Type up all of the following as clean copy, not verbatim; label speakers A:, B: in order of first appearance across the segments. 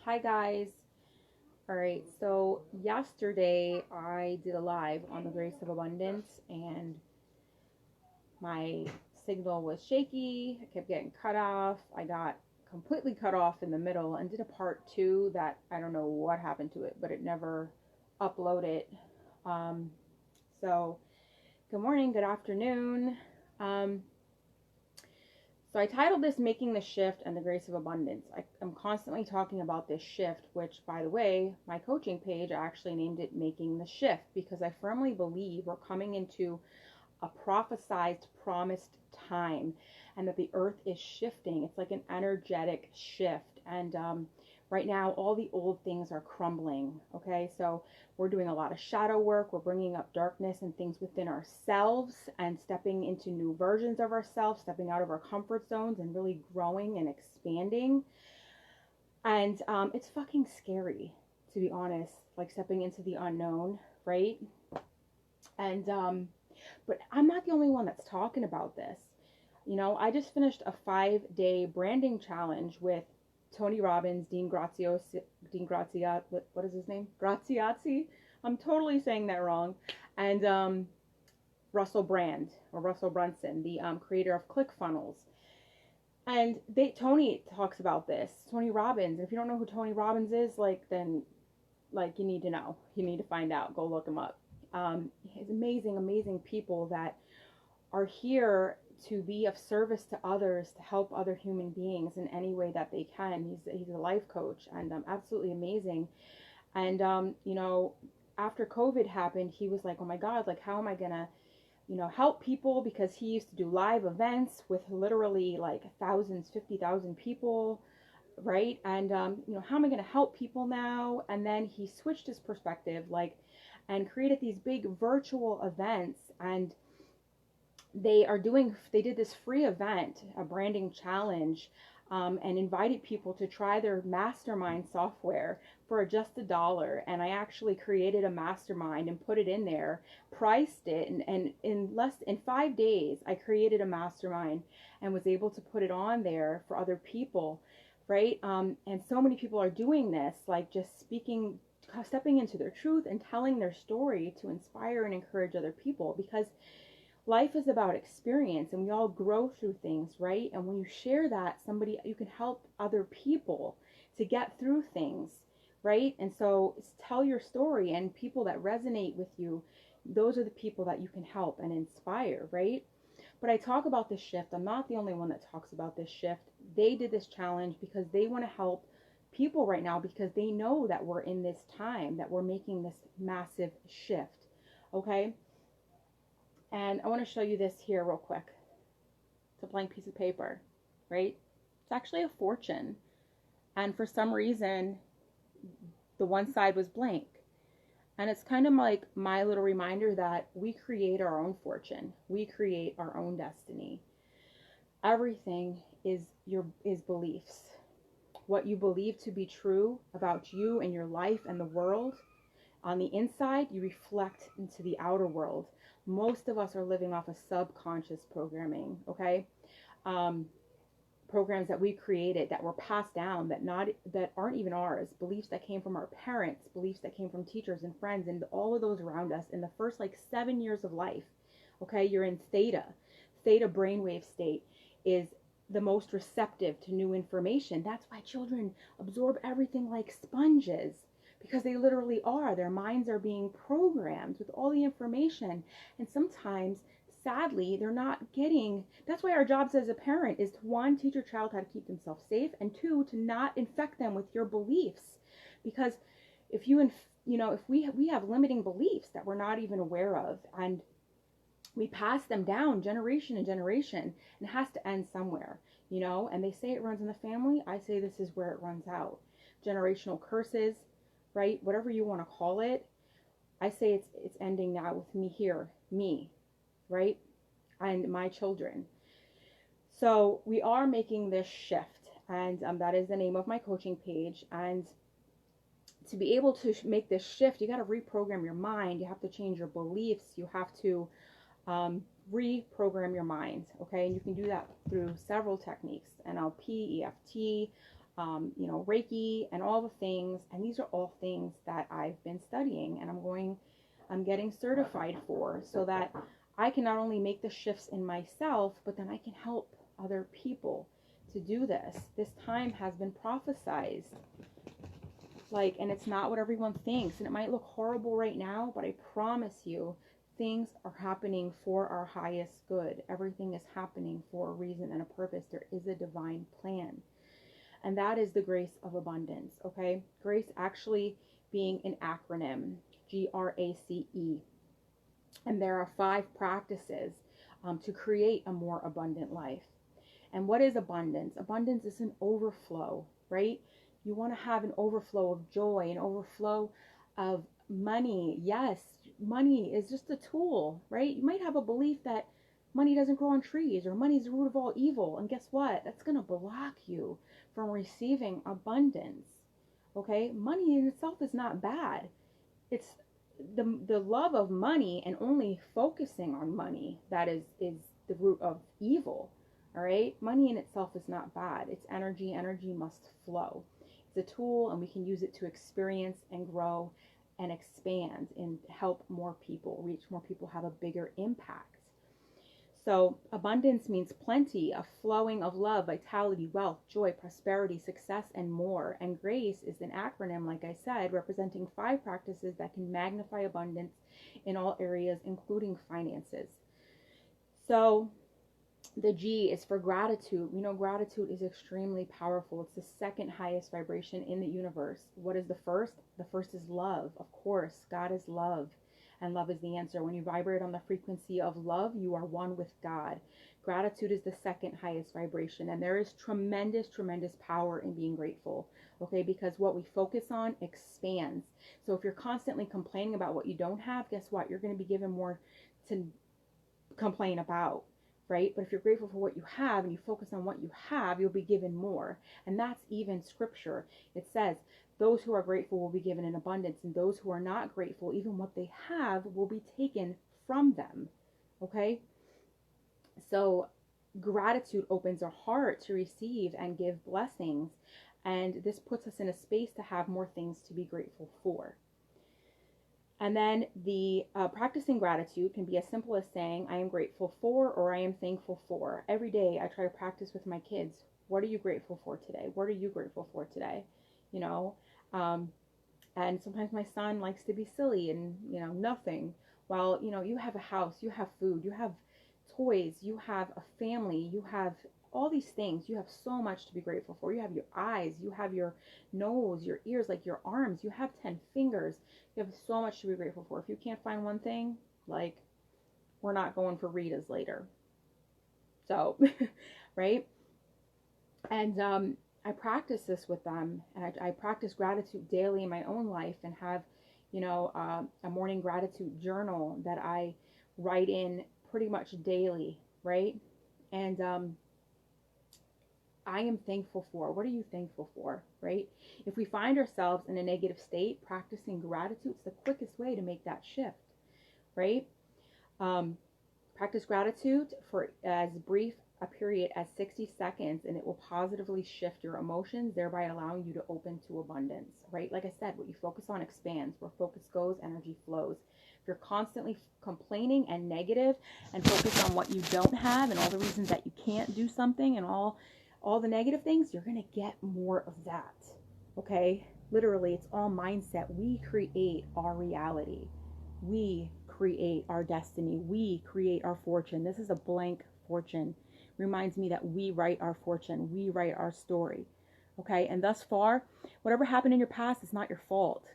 A: Hi guys. All right, so yesterday I did a live on the Grace of Abundance and my signal was shaky. I kept getting cut off. I got completely cut off in the middle and did a part two that I don't know what happened to it, but it never uploaded. Um, so, good morning, good afternoon. Um, So I titled this Making the Shift and the Grace of Abundance. I'm constantly talking about this shift, which, by the way, my coaching page, I actually named it Making the Shift because I firmly believe we're coming into a prophesized, promised time and that the earth is shifting. It's like an energetic shift. And right now, all the old things are crumbling. Okay, so we're doing a lot of shadow work. We're bringing up darkness and things within ourselves and stepping into new versions of ourselves, stepping out of our comfort zones and really growing and expanding. And it's fucking scary, to be honest, like stepping into the unknown, right? And but I'm not the only one that's talking about this. I just finished a 5-day branding challenge with Tony Robbins, Dean Grazia, what is his name? Graziazzi. I'm totally saying that wrong. And Russell Brand or Russell Brunson, the creator of ClickFunnels. And Tony talks about this. Tony Robbins. And if you don't know who Tony Robbins is, then you need to know. You need to find out. Go look him up. He's amazing, amazing people that are here to be of service to others, to help other human beings in any way that they can. He's a life coach and absolutely amazing. And after COVID happened, he was like, oh my God, like how am I gonna help people? Because he used to do live events with literally like thousands, 50,000 people, right? And how am I gonna help people now? And then he switched his perspective, and created these big virtual events. And they did this free event, a branding challenge, and invited people to try their mastermind software for just $1. And I actually created a mastermind and put it in there, priced it, and in 5 days I created a mastermind and was able to put it on there for other people, right? And so many people are doing this, like just stepping into their truth and telling their story to inspire and encourage other people, because life is about experience and we all grow through things, right? And when you share that, you can help other people to get through things, right? And so tell your story, and people that resonate with you, those are the people that you can help and inspire, right? But I talk about this shift. I'm not the only one that talks about this shift. They did this challenge because they want to help people right now, because they know that we're in this time, that we're making this massive shift, okay? And I want to show you this here real quick. It's a blank piece of paper, right? It's actually a fortune. And for some reason, the one side was blank. And it's kind of like my little reminder that we create our own fortune. We create our own destiny. Everything is beliefs. What you believe to be true about you and your life and the world. On the inside, you reflect into the outer world. Most of us are living off of subconscious programming, okay? Programs that we created, that were passed down, that aren't even ours. Beliefs that came from our parents, beliefs that came from teachers and friends and all of those around us in the first 7 years of life. Okay, you're in theta. Theta brainwave state is the most receptive to new information. That's why children absorb everything like sponges, because they literally are. Their minds are being programmed with all the information. And sometimes, sadly, they're not getting. That's why our jobs as a parent is to, one, teach your child how to keep themselves safe, and two, to not infect them with your beliefs. Because if we have limiting beliefs that we're not even aware of, and we pass them down generation and generation, and it has to end somewhere, and they say it runs in the family. I say this is where it runs out. Generational curses, right? Whatever you want to call it. I say it's ending now with me, right? And my children. So we are making this shift, and that is the name of my coaching page. And to be able to make this shift, you got to reprogram your mind. You have to change your beliefs. You have to reprogram your mind, okay? And you can do that through several techniques: NLP, EFT, you know, Reiki and all the things. And these are all things that I've been studying and I'm getting certified for, so that I can not only make the shifts in myself, but then I can help other people to do this. This time has been prophesized. Like, and it's not what everyone thinks. And it might look horrible right now, but I promise you, things are happening for our highest good. Everything is happening for a reason and a purpose. There is a divine plan. And that is the grace of abundance, okay? Grace actually being an acronym, GRACE. And there are 5 practices to create a more abundant life. And what is abundance? Abundance is an overflow, right? You want to have an overflow of joy, an overflow of money. Yes, money is just a tool, right? You might have a belief that money doesn't grow on trees or money is the root of all evil. And guess what? That's going to block you from receiving abundance. Okay? Money in itself is not bad. It's the love of money and only focusing on money that is the root of evil. All right? Money in itself is not bad. It's energy. Energy must flow. It's a tool, and we can use it to experience and grow and expand and help more people, reach more people, have a bigger impact. So abundance means plenty, a flowing of love, vitality, wealth, joy, prosperity, success, and more. And grace is an acronym, like I said, representing 5 practices that can magnify abundance in all areas, including finances. So the G is for gratitude. You know, gratitude is extremely powerful. It's the second highest vibration in the universe. What is the first? The first is love. Of course, God is love. And love is the answer. When you vibrate on the frequency of love, you are one with God. Gratitude is the second highest vibration. And there is tremendous, tremendous power in being grateful. Okay, because what we focus on expands. So if you're constantly complaining about what you don't have, guess what? You're going to be given more to complain about. Right? But if you're grateful for what you have and you focus on what you have, you'll be given more. And that's even scripture. It says, those who are grateful will be given in abundance, and those who are not grateful, even what they have, will be taken from them. Okay? So gratitude opens our heart to receive and give blessings. And this puts us in a space to have more things to be grateful for. And then the practicing gratitude can be as simple as saying, I am grateful for, or I am thankful for. Every day I try to practice with my kids. What are you grateful for today? What are you grateful for today? You know, and sometimes my son likes to be silly and, you know, nothing. Well, you know, you have a house, you have food, you have toys, you have a family, you have all these things. You have so much to be grateful for. You have your eyes, you have your nose, your ears, like your arms, you have 10 fingers. You have so much to be grateful for. If you can't find one thing, like, we're not going for Rita's later. So, right? And I practice this with them, and I practice gratitude daily in my own life, and have, you know, a morning gratitude journal that I write in pretty much daily, right? And I am thankful for. What are you thankful for, right? If we find ourselves in a negative state, practicing gratitude is the quickest way to make that shift, right? Practice gratitude for as brief a period as 60 seconds, and it will positively shift your emotions, thereby allowing you to open to abundance, right? Like I said, what you focus on expands. Where focus goes, energy flows. If you're constantly complaining and negative and focus on what you don't have and all the reasons that you can't do something and all the negative things, you're going to get more of that. Okay? Literally, it's all mindset. We create our reality. We create our destiny. We create our fortune. This is a blank fortune. Reminds me that we write our fortune. We write our story. Okay? And thus far, whatever happened in your past is not your fault.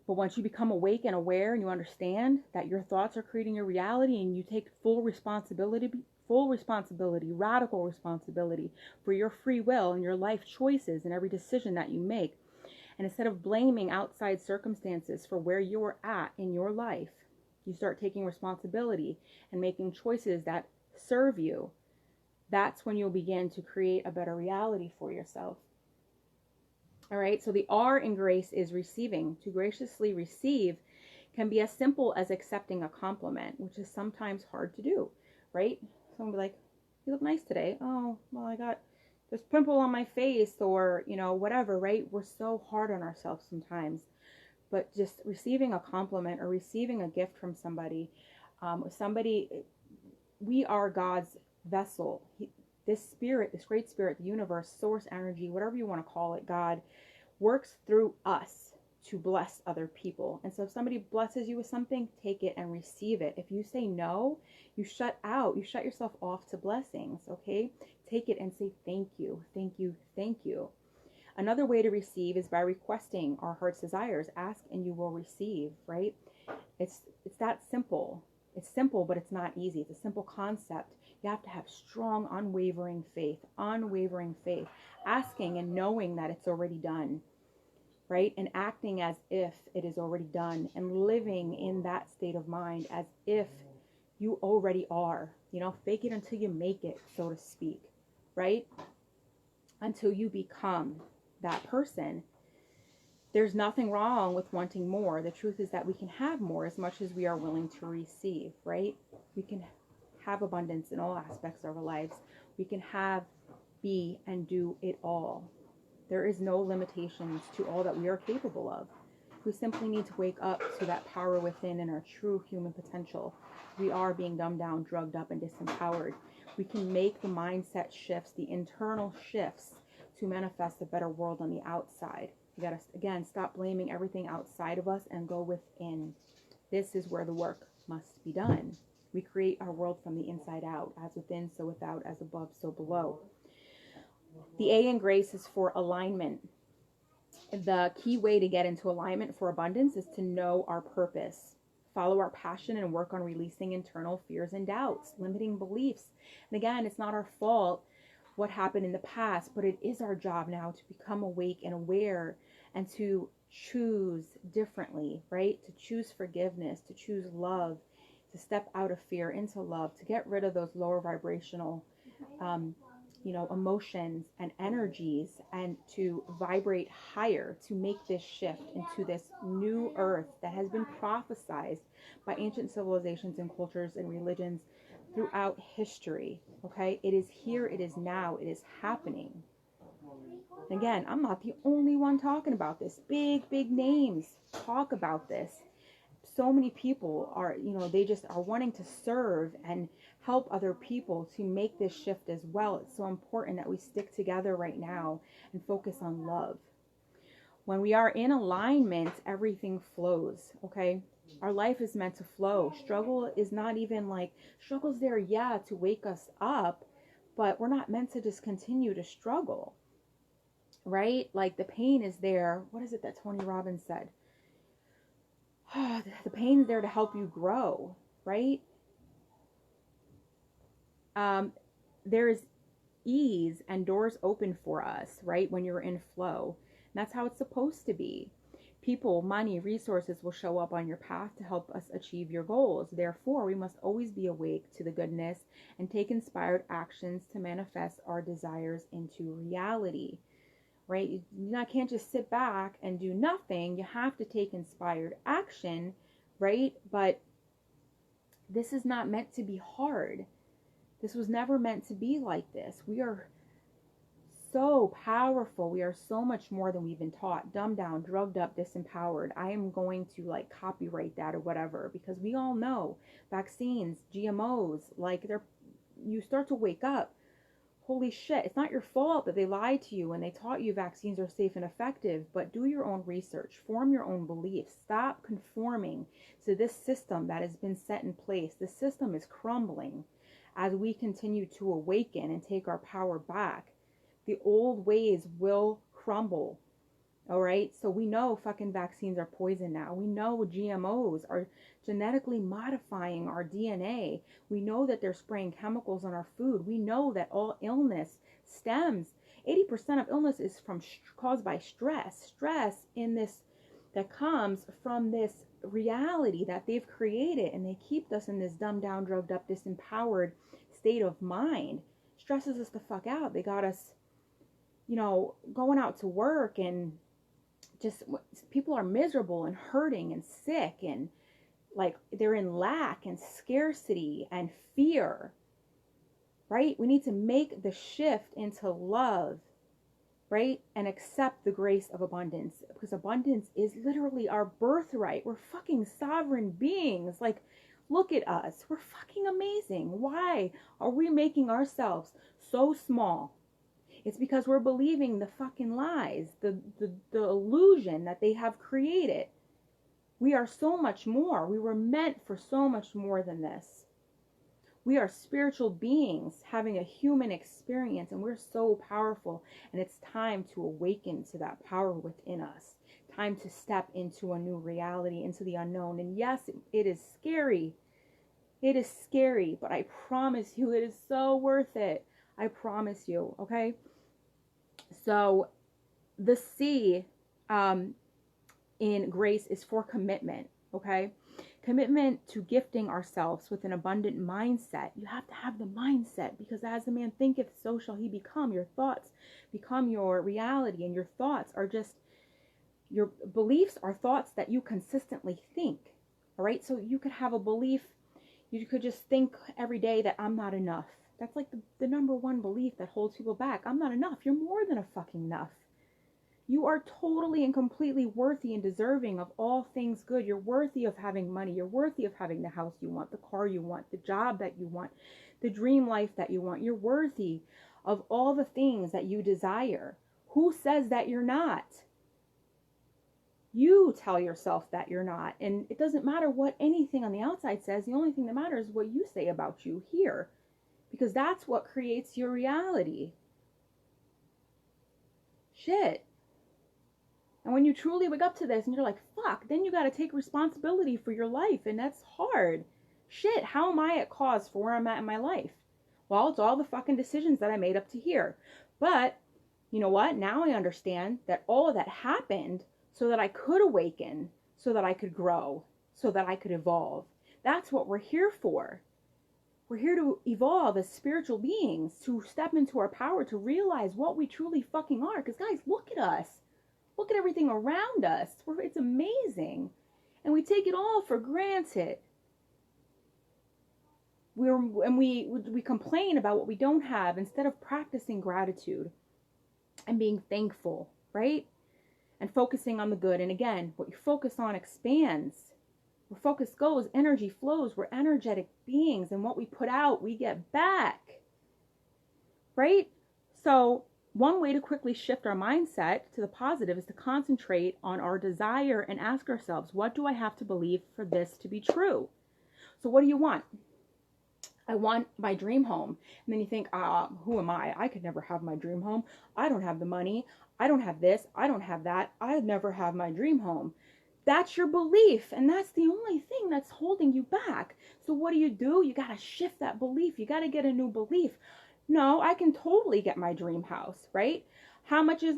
A: But once you become awake and aware and you understand that your thoughts are creating your reality, and you take full responsibility, radical responsibility for your free will and your life choices and every decision that you make. And instead of blaming outside circumstances for where you're at in your life, you start taking responsibility and making choices that serve you. That's when you'll begin to create a better reality for yourself. All right, so the R in grace is receiving. To graciously receive can be as simple as accepting a compliment, which is sometimes hard to do, right? Someone will be like, you look nice today. Oh, well, I got this pimple on my face, or, you know, whatever, right? We're so hard on ourselves sometimes. But just receiving a compliment or receiving a gift from somebody, we are God's vessel. This spirit, this great spirit, the universe, source energy, whatever you want to call it, God works through us to bless other people. And so if somebody blesses you with something, take it and receive it. If you say no, you shut yourself off to blessings, okay? Take it and say thank you, thank you, thank you. Another way to receive is by requesting our heart's desires. Ask and you will receive, right? It's that simple. It's simple, but it's not easy. It's a simple concept. You have to have strong, unwavering faith, asking and knowing that it's already done, right? And acting as if it is already done, and living in that state of mind as if you already are, you know, fake it until you make it, so to speak, right? Until you become that person. There's nothing wrong with wanting more. The truth is that we can have more as much as we are willing to receive, right? We can have abundance in all aspects of our lives. We can have, be, and do it all. There is no limitations to all that we are capable of. We simply need to wake up to that power within and our true human potential. We are being dumbed down, drugged up, and disempowered. We can make the mindset shifts, the internal shifts, to manifest a better world on the outside. You gotta, again, stop blaming everything outside of us and go within. This is where the work must be done. We create our world from the inside out, as within, so without, as above, so below. The A in grace is for alignment. The key way to get into alignment for abundance is to know our purpose, follow our passion, and work on releasing internal fears and doubts, limiting beliefs. And again, it's not our fault what happened in the past, but it is our job now to become awake and aware and to choose differently, right? To choose forgiveness, to choose love, to step out of fear into love, to get rid of those lower vibrational emotions and energies, and to vibrate higher, to make this shift into this new earth that has been prophesized by ancient civilizations and cultures and religions throughout history. Okay, it is here, it is now, it is happening. Again, I'm not the only one talking about this. Big names talk about this. So many people are, they just are wanting to serve and help other people to make this shift as well. It's so important that we stick together right now and focus on love. When we are in alignment, everything flows, okay? Our life is meant to flow. Struggle is not even like, struggle's there, to wake us up, but we're not meant to just continue to struggle, right? Like the pain is there. What is it that Tony Robbins said? The pain's there to help you grow, right? There's ease and doors open for us, right? When you're in flow. And that's how it's supposed to be. People, money, resources will show up on your path to help us achieve your goals. Therefore, we must always be awake to the goodness and take inspired actions to manifest our desires into reality, right? You can't just sit back and do nothing. You have to take inspired action, right? But this is not meant to be hard. This was never meant to be like this. We are so powerful. We are so much more than we've been taught. Dumbed down, drugged up, disempowered. I am going to copyright that or whatever, because we all know vaccines, GMOs, you start to wake up. Holy shit, it's not your fault that they lied to you and they taught you vaccines are safe and effective, but do your own research, form your own beliefs, stop conforming to this system that has been set in place. The system is crumbling as we continue to awaken and take our power back. The old ways will crumble. All right. So we know fucking vaccines are poison now. We know GMOs are genetically modifying our DNA. We know that they're spraying chemicals on our food. We know that all illness stems. 80% of illness is caused by stress. Stress that comes from this reality that they've created, and they keep us in this dumbed down, drugged up, disempowered state of mind. Stresses us the fuck out. They got us, going out to work and just people are miserable and hurting and sick and they're in lack and scarcity and fear. right? We need to make the shift into love, right? And accept the grace of abundance, because abundance is literally our birthright. We're fucking sovereign beings. Like, look at us. We're fucking amazing. Why are we making ourselves so small? It's because we're believing the fucking lies, the illusion that they have created. We are so much more. We were meant for so much more than this. We are spiritual beings having a human experience, and we're so powerful. And it's time to awaken to that power within us. Time to step into a new reality, into the unknown. And yes, it is scary. It is scary, but I promise you, it is so worth it. I promise you, okay? So the C in grace is for commitment, okay? Commitment to gifting ourselves with an abundant mindset. You have to have the mindset, because as a man thinketh, so shall he become. Your thoughts become your reality, and your thoughts are just, your beliefs are thoughts that you consistently think, all right? So you could have a belief, you could just think every day that I'm not enough. That's like the number one belief that holds people back. I'm not enough. You're more than a fucking enough. You are totally and completely worthy and deserving of all things good. You're worthy of having money. You're worthy of having the house you want, the car you want, the job that you want, the dream life that you want. You're worthy of all the things that you desire. Who says that you're not? You tell yourself that you're not. And it doesn't matter what anything on the outside says. The only thing that matters is what you say about you here, because that's what creates your reality. Shit. And when you truly wake up to this and you're like, fuck, then you got to take responsibility for your life. And that's hard. Shit, how am I at cause for where I'm at in my life? Well, it's all the fucking decisions that I made up to here. But you know what? Now I understand that all of that happened so that I could awaken, so that I could grow, so that I could evolve. That's what we're here for. We're here to evolve as spiritual beings, to step into our power, to realize what we truly fucking are. Because guys, look at us. Look at everything around us. It's amazing. And we take it all for granted. We complain about what we don't have instead of practicing gratitude and being thankful, right? And focusing on the good. And again, what you focus on expands. Where focus goes, energy flows. We're energetic beings, and what we put out, we get back. Right? So one way to quickly shift our mindset to the positive is to concentrate on our desire and ask ourselves, what do I have to believe for this to be true? So what do you want? I want my dream home. And then you think, who am I? I could never have my dream home. I don't have the money. I don't have this. I don't have that. I'd never have my dream home. That's your belief, and that's the only thing that's holding you back. So what do? You got to shift that belief. You got to get a new belief. No, I can totally get my dream house, right? How much is,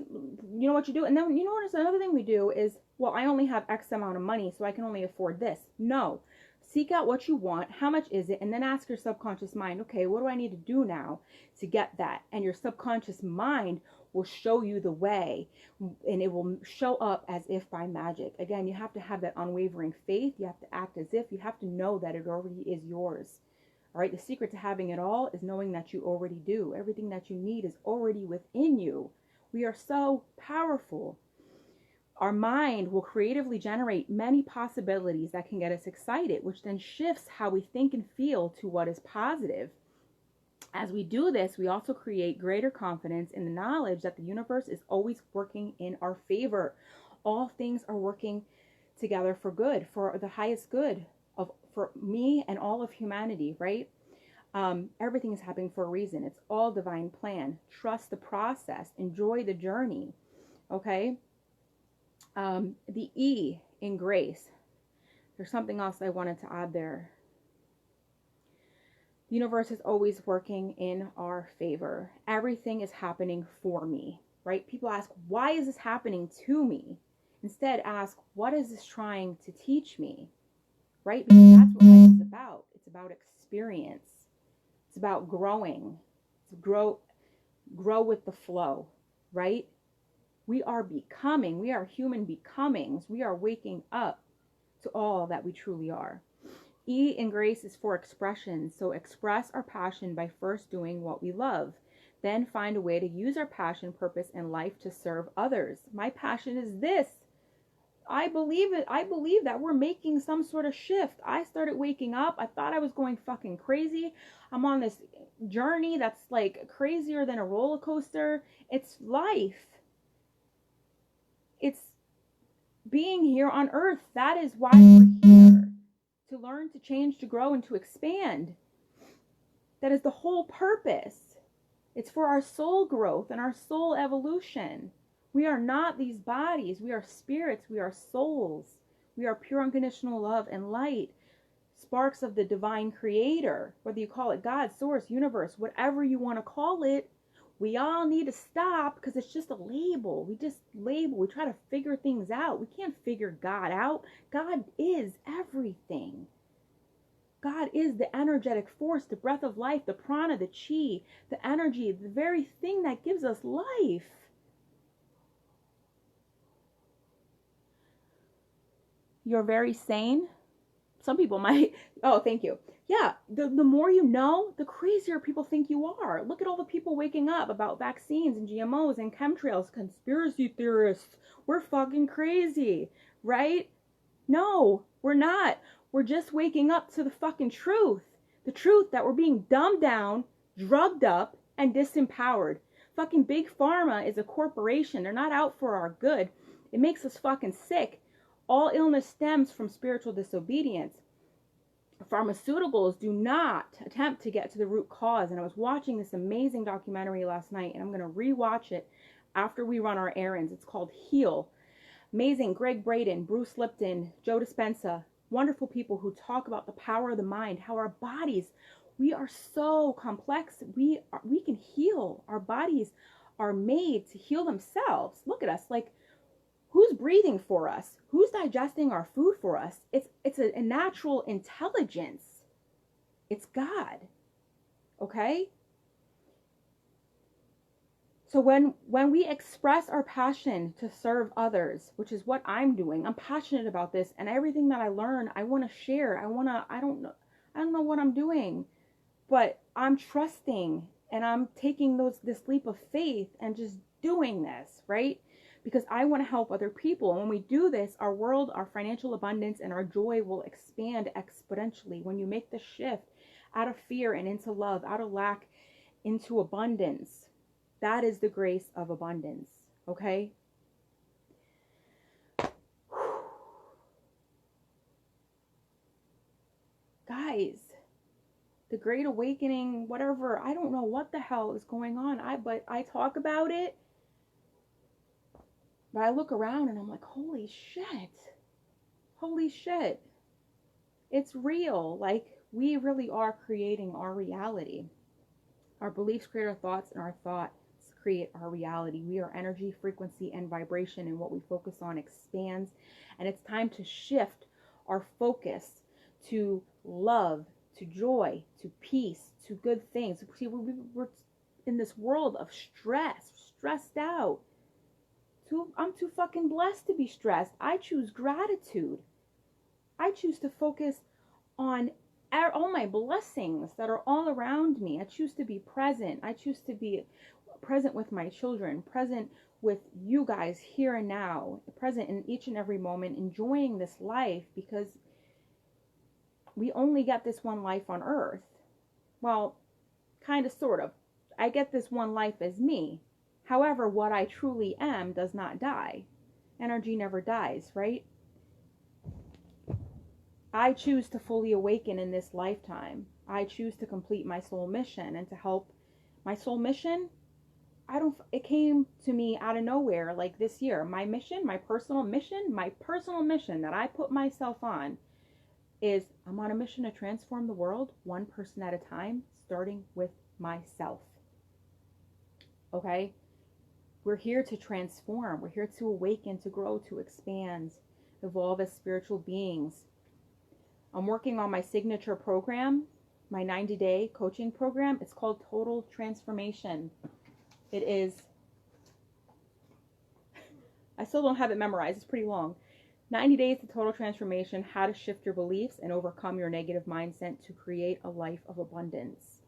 A: you know what you do? And then, you know what, another thing we do is, well, I only have X amount of money, so I can only afford this. No. Seek out what you want. How much is it? And then ask your subconscious mind, okay, what do I need to do now to get that? And your subconscious mind will show you the way, and it will show up as if by magic. Again, you have to have that unwavering faith. You have to act as if. You have to know that it already is yours. All right, the secret to having it all is knowing that you already do. Everything that you need is already within you. We are so powerful. Our mind will creatively generate many possibilities that can get us excited, which then shifts how we think and feel to what is positive. As we do this, we also create greater confidence in the knowledge that the universe is always working in our favor. All things are working together for good, for the highest good for me and all of humanity, right? Everything is happening for a reason. It's all divine plan. Trust the process. Enjoy the journey. Okay? The E in grace. There's something else I wanted to add there. The universe is always working in our favor. Everything is happening for me, right? People ask, why is this happening to me? Instead, ask, what is this trying to teach me? Right? Because that's what life is about. It's about experience. It's about growing. It's grow with the flow, right? We are becoming. We are human becomings. We are waking up to all that we truly are. E in grace is for expression. So express our passion by first doing what we love. Then find a way to use our passion, purpose, and life to serve others. My passion is this. I believe it. I believe that we're making some sort of shift. I started waking up. I thought I was going fucking crazy. I'm on this journey that's like crazier than a roller coaster. It's life. It's being here on earth. That is why we're here. To learn, to change, to grow, and to expand. That is the whole purpose. It's for our soul growth and our soul evolution. We are not these bodies. We are spirits. We are souls. We are pure unconditional love and light. Sparks of the divine creator. Whether you call it God, source, universe, whatever you want to call it. We all need to stop because it's just a label. We just label. We try to figure things out. We can't figure God out. God is everything. God is the energetic force, the breath of life, the prana, the chi, the energy, the very thing that gives us life. You're very sane. Some people might, oh, thank you. Yeah, the more you know, the crazier people think you are. Look at all the people waking up about vaccines and GMOs and chemtrails, conspiracy theorists. We're fucking crazy, right? No, we're not. We're just waking up to the fucking truth. The truth that we're being dumbed down, drugged up, and disempowered. Fucking Big Pharma is a corporation. They're not out for our good. It makes us fucking sick. All illness stems from spiritual disobedience. Pharmaceuticals do not attempt to get to the root cause. And I was watching this amazing documentary last night, and I'm going to rewatch it after we run our errands. It's called Heal. Amazing. Greg Braden, Bruce Lipton, Joe Dispenza. Wonderful people who talk about the power of the mind, how our bodies, we are so complex. We can heal. Our bodies are made to heal themselves. Look at us. Like, who's breathing for us? Who's digesting our food for us? It's a natural intelligence. It's God. Okay? So when we express our passion to serve others, which is what I'm doing, I'm passionate about this, and everything that I learn, I want to share. I don't know what I'm doing, but I'm trusting, and I'm taking this leap of faith and just doing this, right? Because I want to help other people. And when we do this, our world, our financial abundance, and our joy will expand exponentially. When you make the shift out of fear and into love, out of lack into abundance, that is the grace of abundance. Okay? Guys, the Great Awakening, whatever, I don't know what the hell is going on. But I talk about it. But I look around and I'm like, holy shit. Holy shit. It's real. Like, we really are creating our reality. Our beliefs create our thoughts, and our thoughts create our reality. We are energy, frequency, and vibration, and what we focus on expands. And it's time to shift our focus to love, to joy, to peace, to good things. See, we're in this world of stressed out. I'm too fucking blessed to be stressed. I choose gratitude. I choose to focus on all my blessings that are all around me. I choose to be present. I choose to be present with my children, present with you guys here and now, present in each and every moment, enjoying this life, because we only get this one life on earth. Well, kind of, sort of. I get this one life as me. However, what I truly am does not die. Energy never dies, right? I choose to fully awaken in this lifetime. I choose to complete my soul mission and to help. My soul mission, it came to me out of nowhere, like this year. My mission, my personal mission that I put myself on is, I'm on a mission to transform the world one person at a time, starting with myself. Okay? We're here to transform. We're here to awaken, to grow, to expand, evolve as spiritual beings. I'm working on my signature program, my 90-day coaching program. It's called Total Transformation. It is, I still don't have it memorized. It's pretty long. 90 Days to Total Transformation, How to Shift Your Beliefs and Overcome Your Negative Mindset to Create a Life of Abundance.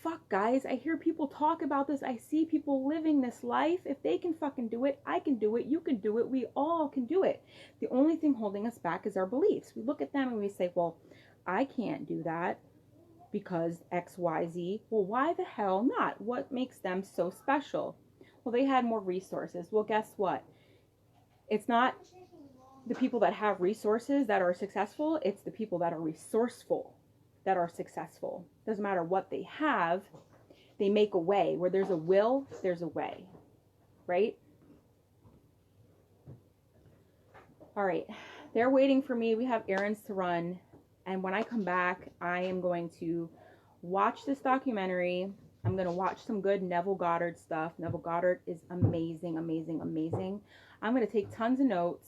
A: Fuck, guys, I hear people talk about this. I see people living this life. If they can fucking do it, I can do it. You can do it. We all can do it. The only thing holding us back is our beliefs. We look at them and we say, well, I can't do that because X, Y, Z. Well, why the hell not? What makes them so special? Well, they had more resources. Well, guess what? It's not the people that have resources that are successful. It's the people that are resourceful that are successful. Doesn't matter what they have, they make a way. Where there's a will, there's a way, right? All right, they're waiting for me. We have errands to run, and when I come back, I am going to watch this documentary. I'm going to watch some good Neville Goddard stuff. Neville Goddard is amazing, amazing, amazing. I'm going to take tons of notes,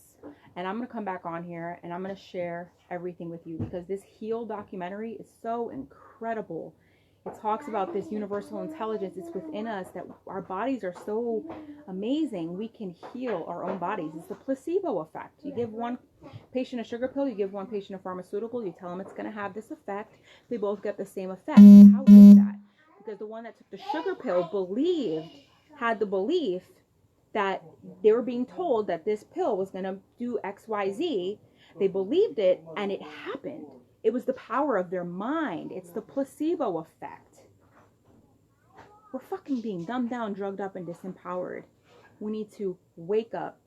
A: and I'm going to come back on here, and I'm going to share everything with you, because this Heal documentary is so incredible. It talks about this universal intelligence. It's within us, that our bodies are so amazing. We can heal our own bodies. It's the placebo effect. You give one patient a sugar pill, you give one patient a pharmaceutical, you tell them it's going to have this effect. They both get the same effect. How is that? Because the one that took the sugar pill had the belief that they were being told that this pill was going to do X, Y, Z. They believed it, and it happened. It was the power of their mind. It's the placebo effect. We're fucking being dumbed down, drugged up, and disempowered. We need to wake up.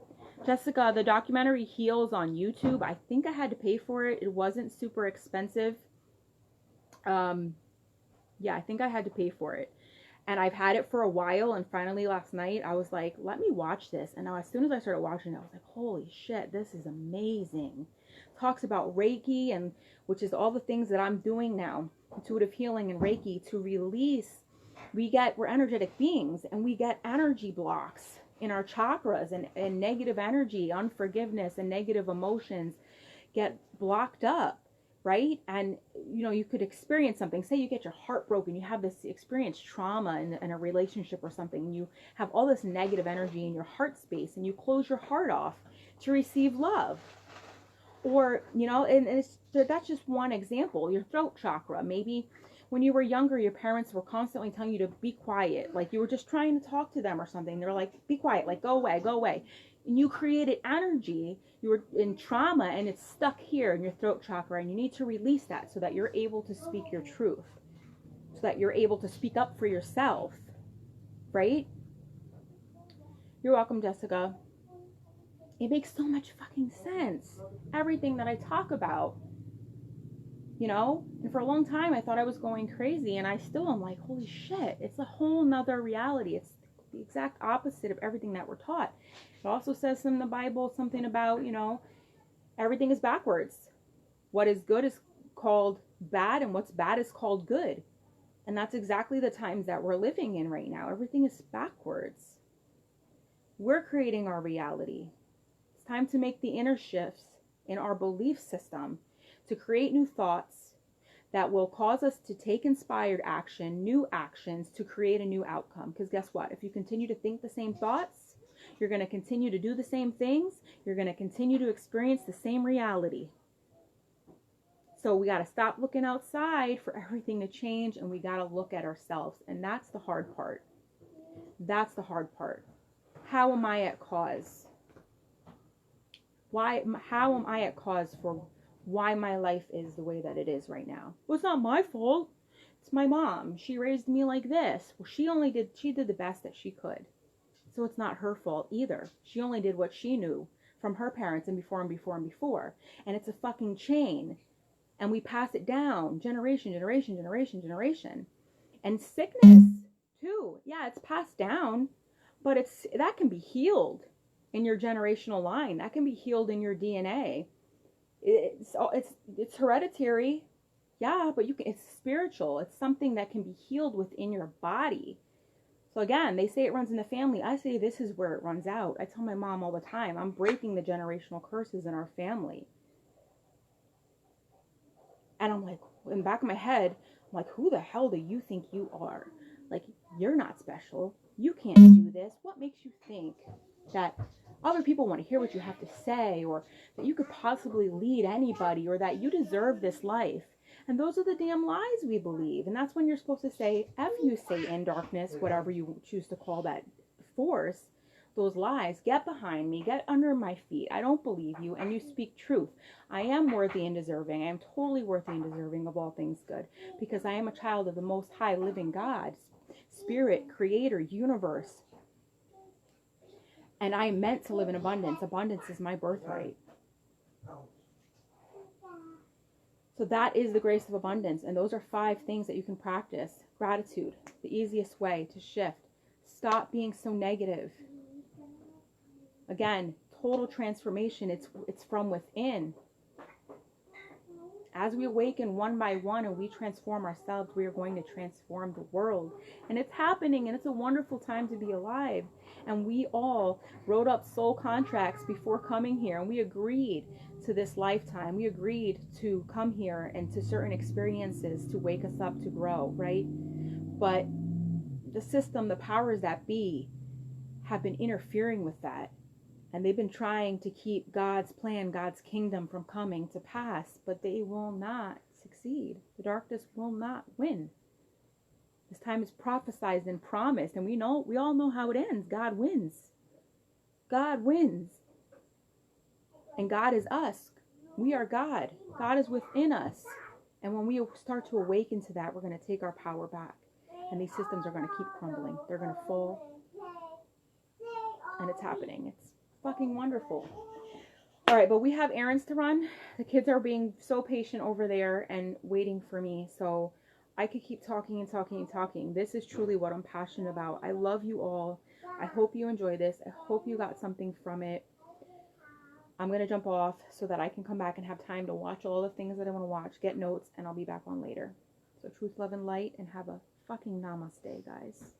A: Jessica, the documentary Heals on YouTube. I think I had to pay for it. It wasn't super expensive. Yeah, I think I had to pay for it. And I've had it for a while, and finally last night I was like, let me watch this. And now as soon as I started watching it, I was like, holy shit, this is amazing. Talks about Reiki, and which is all the things that I'm doing now, intuitive healing and Reiki, to release. We're energetic beings, and we get energy blocks in our chakras, and negative energy, unforgiveness, and negative emotions get blocked up. Right? And, you know, you could experience something. Say you get your heart broken. You have this experience trauma in a relationship or something. And you have all this negative energy in your heart space, and you close your heart off to receive love. Or, you know, and that's just one example. Your throat chakra. Maybe when you were younger, your parents were constantly telling you to be quiet. Like you were just trying to talk to them or something. They were like, be quiet. Like, go away, go away. And you created energy. You were in trauma, and it's stuck here in your throat chakra, and you need to release that so that you're able to speak your truth, so that you're able to speak up for yourself, right? You're welcome, Jessica. It makes so much fucking sense. Everything that I talk about, you know? And for a long time, I thought I was going crazy, and I still am like, holy shit, it's a whole nother reality. It's the exact opposite of everything that we're taught. It also says in the Bible something about, you know, everything is backwards. What is good is called bad, and what's bad is called good. And that's exactly the times that we're living in right now. Everything is backwards. We're creating our reality. It's time to make the inner shifts in our belief system, to create new thoughts that will cause us to take inspired action, new actions, to create a new outcome. Because guess what? If you continue to think the same thoughts, you're going to continue to do the same things. You're going to continue to experience the same reality. So we got to stop looking outside for everything to change, and we got to look at ourselves. And that's the hard part. That's the hard part. How am I at cause? How am I at cause for why my life is the way that it is right now? Well, it's not my fault. It's my mom. She raised me like this. Well, she did the best that she could. So it's not her fault either. She only did what she knew from her parents, and before and before and before. And it's a fucking chain. And we pass it down generation, generation, generation, generation. And sickness too. Yeah, it's passed down, but that can be healed in your generational line. That can be healed in your DNA. It's hereditary. Yeah, but it's spiritual. It's something that can be healed within your body. So again, they say it runs in the family. I say this is where it runs out. I tell my mom all the time, I'm breaking the generational curses in our family. And I'm like, in the back of my head, I'm like, who the hell do you think you are? Like, you're not special. You can't do this. What makes you think that other people want to hear what you have to say, or that you could possibly lead anybody, or that you deserve this life. And those are the damn lies we believe. And that's when you're supposed to say, F you, Satan, darkness, whatever you choose to call that force, those lies. Get behind me, get under my feet. I don't believe you, and you speak truth. I am worthy and deserving. I am totally worthy and deserving of all things good, because I am a child of the Most High living God, Spirit, Creator, Universe. And I am meant to live in abundance. Abundance is my birthright. So that is the grace of abundance. And those are 5 things that you can practice. Gratitude, the easiest way to shift. Stop being so negative. Again, total transformation. It's from within. As we awaken one by one and we transform ourselves, we are going to transform the world. And it's happening, and it's a wonderful time to be alive. And we all wrote up soul contracts before coming here, and we agreed to this lifetime. We agreed to come here and to certain experiences to wake us up to grow, right? But the system, the powers that be, have been interfering with that. And they've been trying to keep God's plan, God's kingdom from coming to pass, but they will not succeed. The darkness will not win. This time is prophesied and promised, and we all know how it ends. God wins. God wins. And God is us. We are God. God is within us. And when we start to awaken to that, we're going to take our power back. And these systems are going to keep crumbling. They're going to fall. And it's happening. It's fucking wonderful. All right, but we have errands to run. The kids are being so patient over there and waiting for me, so I could keep talking and talking and talking. This is truly what I'm passionate about. I love you all. I hope you enjoy this. I hope you got something from it. I'm going to jump off so that I can come back and have time to watch all the things that I want to watch, get notes, and I'll be back on later. So truth, love, and light, and have a fucking namaste, guys.